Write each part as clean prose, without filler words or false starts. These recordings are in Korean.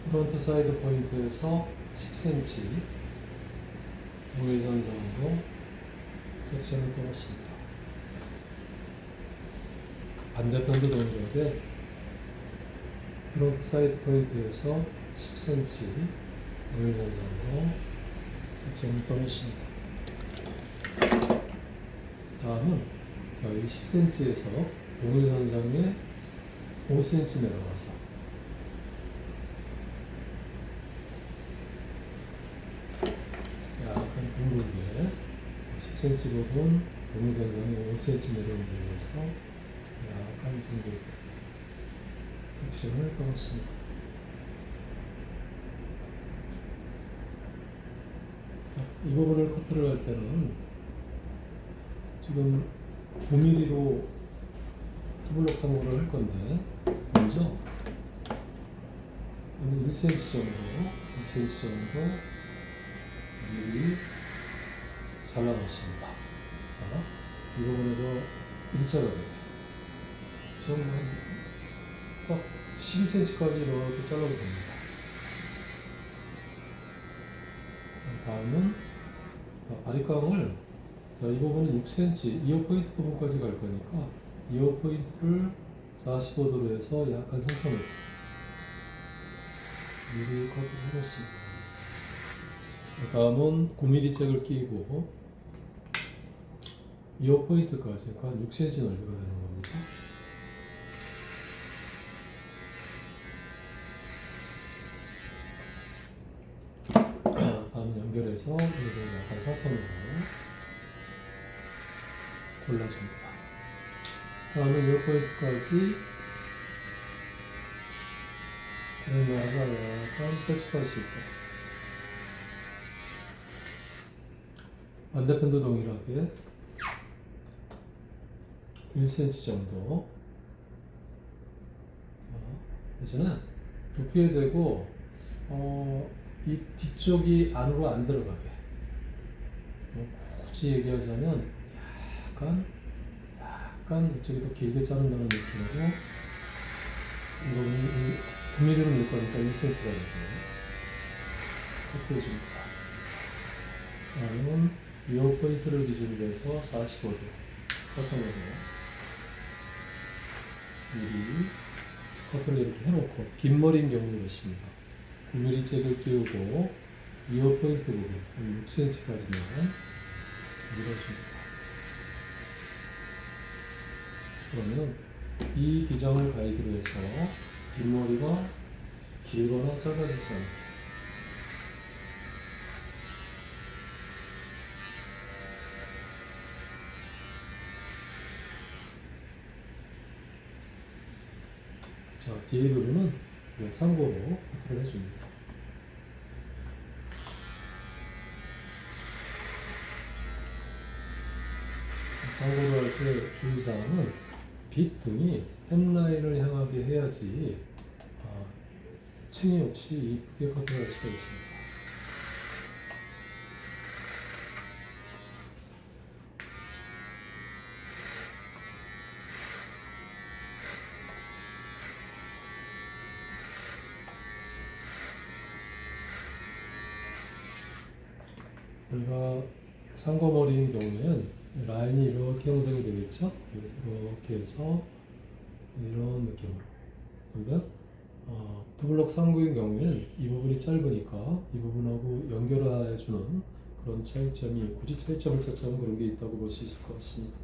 프론트 사이드 포인트에서 10cm 동일선상으로 섹션을 떠났습니다. 반대편도 동일하게 프론트 사이드 포인트에서 10cm 동일선상으로 섹션을 떠났습니다. 다음은 이 10cm에서 동일선상에 5cm 내려가서 약간 둥글게 10cm 부분 동일선상에 5cm 내려오기 위해서 약간 둥글게 섹션을 떠났습니다. 이 부분을 커트를 할 때는 지금 9mm로 투블럭 상고를 할 건데 먼저 1cm 정도 미리 잘라놓습니다. 이 부분에서 일자가 돼요. 딱 12cm까지 이렇게 잘라도 됩니다. 다음은 바리깡을 이 부분은 6cm 이어 포인트 부분까지 갈 거니까 이어 포인트를 45도로 해서 약간 선선을 미리 커트를 해놓습니다. 다음은 9mm 잭을 끼고 이어 포인트까지 한 6cm 넓이가 되는 겁니다. 다음 연결해서 이걸 약간 사선으로 골라줍니다. 다음에 이어 포인트까지 그러면서 약간 펼쳐갈 수 있다. 반대편도 동일하게 1cm 정도. 이제는 두피에 대고 이 뒤쪽이 안으로 안 들어가게. 굳이 얘기하자면 약간 이쪽이 더 길게 자른다는 느낌으로 이거는 9mm로 밀 거니까 1cm가 되고요. 커트해줍니다. 다음은 이어 포인트를 기준으로 해서 45도 사선으로 미리 커트를 이렇게 해놓고 긴 머리인 경우는 그렇습니다. 9mm 잭을 끼우고 이어 포인트 부분 6cm까지만 밀어줍니다. 그러면 이 기장을 가이드로 해서 뒷머리가 길거나 짧아지지 않게 뒤에 부분은 상고로 커트를 해줍니다. 상고로 할 때 주의사항은 빗 등이 햄라인을 향하게 해야지 층이 없이 이쁘게 커트할 수가 있습니다. 우리가 상고머리인 경우에는 라인이 이렇게 형성이 되겠죠? 그래서 이렇게 해서 이런 느낌으로. 그러면 투블럭 상고인 경우에는 이 부분이 짧으니까 이 부분하고 연결해주는 그런 차이점이, 굳이 차이점을 찾자면 그런 게 있다고 볼 수 있을 것 같습니다.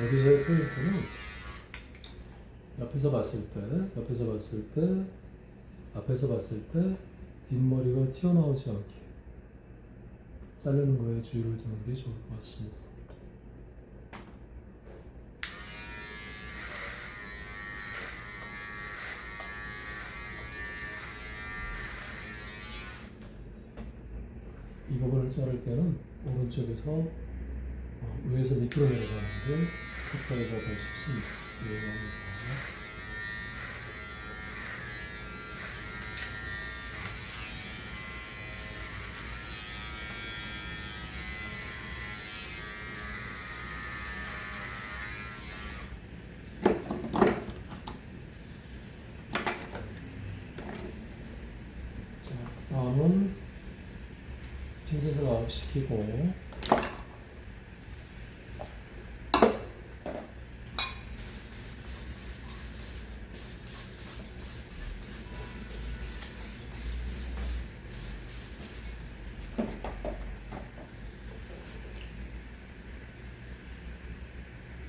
여기서의 포인트는 앞에서 봤을 때 뒷머리가 튀어나오지 않게 자르는 거에 주의를 두는 게 좋을 것 같습니다. 이 부분을 자를 때는 오른쪽에서 위에서 밑으로 내려가는 게 커트가 더 쉽습니다. 핀셋을 아웃시키고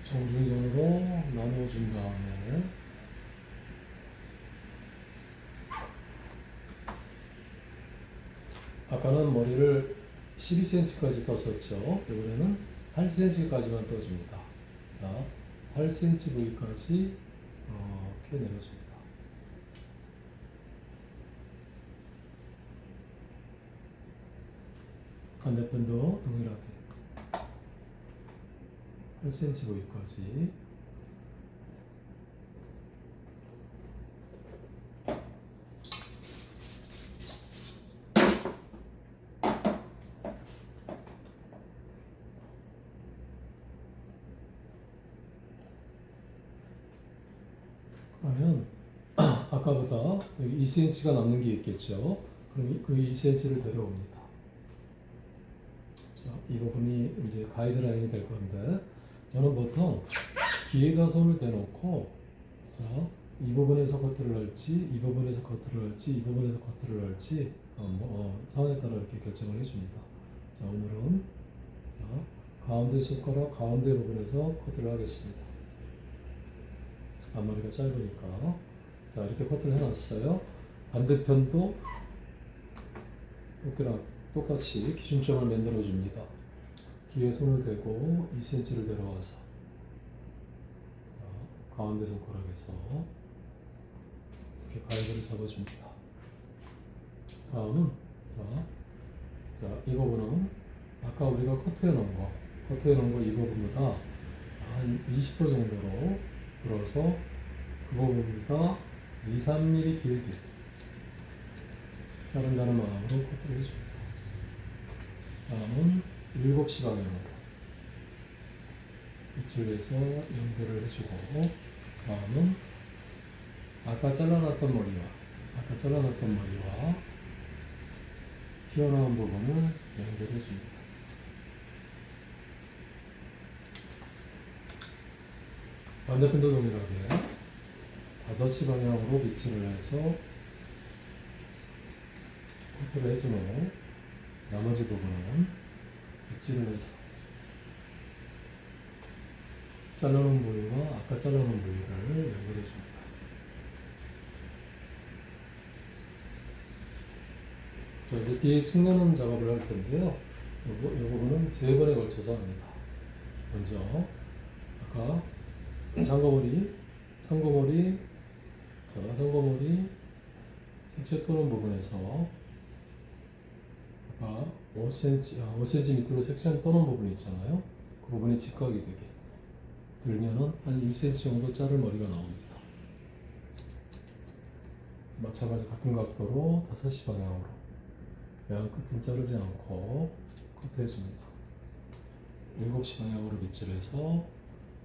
정중전으로 나눠준 다음에 아까는 머리를 12cm까지 떴었죠. 이번에는 8cm까지만 떠줍니다. 자, 8cm 부위까지 이렇게 내려줍니다. 반대편도 동일하게 8cm 부위까지 그러면 아까보다 여기 2cm가 남는 게 있겠죠. 그럼 그 2cm를 내려옵니다. 자, 이 부분이 이제 가이드라인이 될 건데 저는 보통 귀에다 손을 대놓고 자, 이 부분에서 커트를 할지 이 부분에서 커트를 할지 이 부분에서 커트를 할지 상황에 따라 이렇게 결정을 해줍니다. 자, 오늘은 자, 가운데 손가락 가운데 부분에서 커트를 하겠습니다. 앞머리가 짧으니까 자, 이렇게 커트를 해놨어요. 반대편도 똑같이 기준점을 만들어 줍니다. 귀에 손을 대고 2cm를 내려와서 자, 가운데 손가락에서 이렇게 가이드를 잡아줍니다. 다음은 자, 이 부분은 아까 우리가 커트해 놓은 거 이 부분보다 한 20% 정도로 불어서 그 부분보다 2-3mm 길게 자른다는 마음으로 커트를 해줍니다. 다음은 7시 방향으로 이쪽에서 연결을 해주고 다음은 아까 잘라놨던 머리와 튀어나온 부분을 연결해줍니다. 반대편도 동일하게 5시 방향으로 비치를 해서 커트를 해준 후 나머지 부분은 빗질을 해서 잘라놓은 부위와 아까 잘라놓은 부위를 연결해줍니다. 자, 이제 뒤에 측면음 작업을 할 텐데요. 이 부분은 3번에 걸쳐서 합니다. 먼저 아까 상거머리 색채 또는 부분에서 아까 5cm 밑으로 섹션 떠는 부분이 있잖아요. 그 부분이 직각이 되게 들면은 한 1cm 정도 자를 머리가 나옵니다. 마찬가지 같은 각도로 5시 방향으로 양 끝은 자르지 않고 커트해줍니다. 7시 방향으로 빗질해서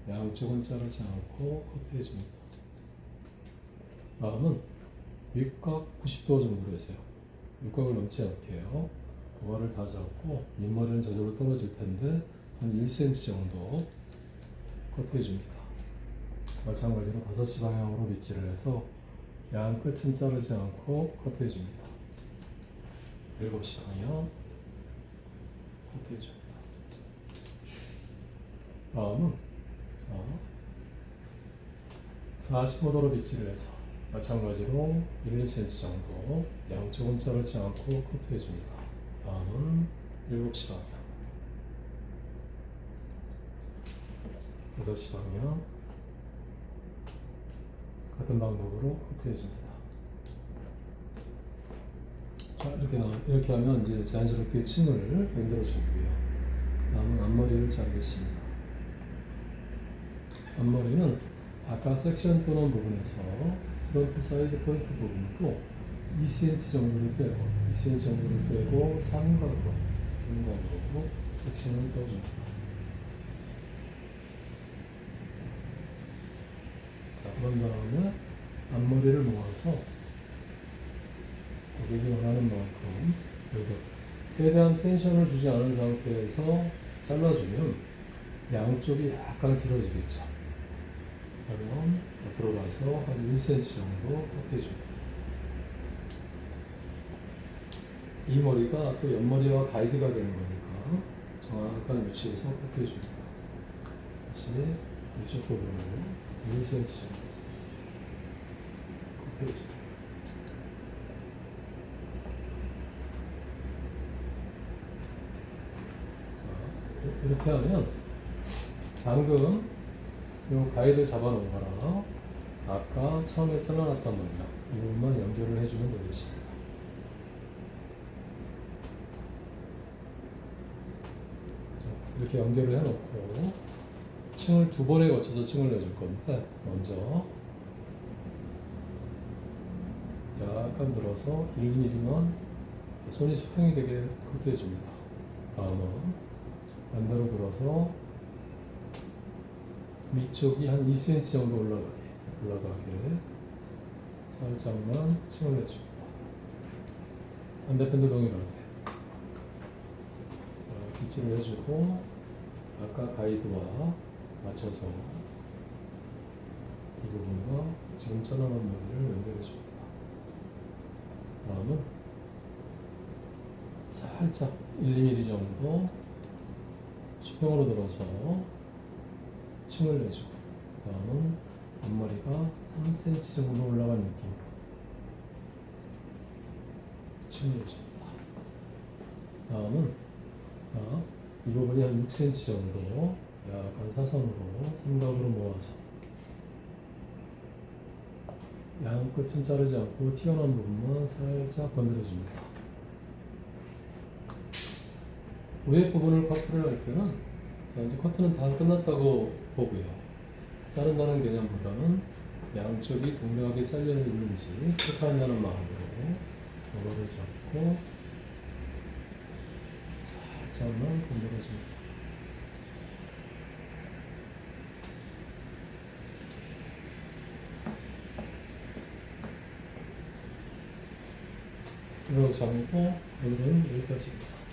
양쪽은 자르지 않고 커트해줍니다. 다음은 윗각 90도 정도로 해서요. 윗각을 넘지 않게요. 도마를 다 잡고 밑머리는 저절로 떨어질 텐데 한 1cm 정도 커트해줍니다. 마찬가지로 5시 방향으로 빗질을 해서 양 끝은 자르지 않고 커트해줍니다. 7시 방향 커트해줍니다. 다음은 45도로 빗질을 해서 마찬가지로 1-2cm 정도 양쪽은 자르지 않고 커트해줍니다. 다음은 7시 방향 6시 방향 같은 방법으로 커트해줍니다. 자, 이렇게 하면 이제 자연스럽게 층을 만들어주고요. 다음은 앞머리를 자르겠습니다. 앞머리는 아까 섹션 또는 부분에서 프론트 사이드 포인트 부분으로 2cm 정도를 빼고 삼각으로 섹션을 떠줍니다. 자, 그런 다음에 앞머리를 모아서 고객이 원하는 만큼 여기서 최대한 텐션을 주지 않은 상태에서 잘라주면 양쪽이 약간 길어지겠죠. 그러면 옆으로 가서 한 1cm 정도 꺾여줍니다. 이 머리가 또 옆머리와 가이드가 되는 거니까 정확한 위치에서 꺾여줍니다. 다시 이쪽 부분으로 1cm 정도 꺾여줍니다. 자, 이렇게 하면 방금 이 가이드 잡아놓은 거랑 아까 처음에 잘라놨단 말이야. 이 부분만 연결을 해주면 되겠습니다. 자, 이렇게 연결을 해놓고 층을 두 번에 거쳐서 층을 내줄 건데 먼저 약간 늘어서 1mm만 손이 수평이 되게 그렇게 해줍니다. 다음은 반대로 들어서 위쪽이 한 2cm 정도 올라가게 살짝만 층을 내줍니다. 반대편도 동일하게 빗질을 해주고 아까 가이드와 맞춰서 이 부분과 지금 잘라놓은 머리를 연결해줍니다. 다음은 살짝 1~2mm 정도 수평으로 들어서 층을 내주고 다음은 앞머리가 3cm 정도 올라간 느낌으로 층을 내줍니다. 다음은 자, 이 부분이 한 6cm 정도 약간 사선으로 삼각으로 모아서 양 끝은 자르지 않고 튀어나온 부분만 살짝 건드려줍니다. 위에 부분을 커트를 할 때는 자, 이제 커트는 다 끝났다고 보고요. 자른다는 개념보다는 양쪽이 동일하게 잘려 있는지 체크한다는 마음으로 이거를 잡고 살짝만 건드려줍니다. 이렇게 잡고 오늘은 여기까지입니다.